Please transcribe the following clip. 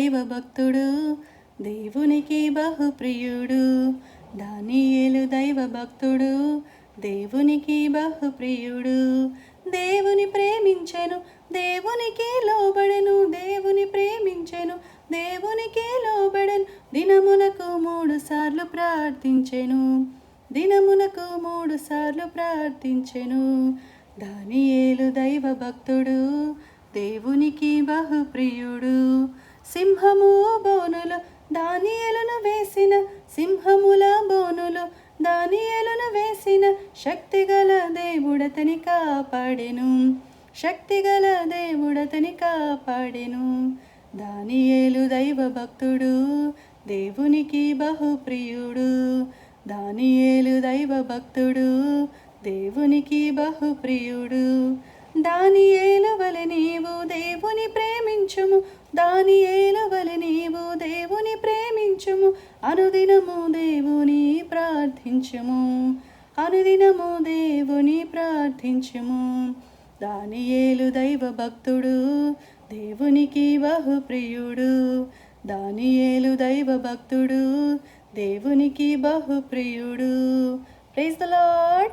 దైవ భక్తుడు, దేవునికి బహుప్రియుడు. దానియేలు దైవ భక్తుడు, దేవునికి బహుప్రియుడు. దేవుని ప్రేమించెను, దేవునికి లోబడెను. దేవుని ప్రేమించెను, దేవునికి లోబడెను. దినమునకు 3 సార్లు ప్రార్థించెను. దినమునకు 3 సార్లు ప్రార్థించెను. దానియేలు దైవ భక్తుడు, దేవునికి బహుప్రియుడు. సింహము బోనులో దానియేలును వేసిన, సింహముల బోనులో దానియేలును వేసిన శక్తిగల దేవుడతని కాపాడెను. శక్తిగల దేవుడతని కాపాడెను. దానియేలు దైవ భక్తుడు, దేవునికి బహుప్రియుడు. దానియేలు దైవ భక్తుడు, దేవునికి బహుప్రియుడు. దానియేలు వలె నీవు దేవుని ప్రేమించుము. దానియేలు వలె నీవు దేవుని ప్రేమించుము. అనుదినము దేవుని ప్రార్థించుము. అనుదినము దేవుని ప్రార్థించుము. దానియేలు దైవ భక్తుడు, దేవునికి బహుప్రియుడు. దానియేలు దైవ భక్తుడు, దేవునికి బహుప్రియుడు. Praise the lord.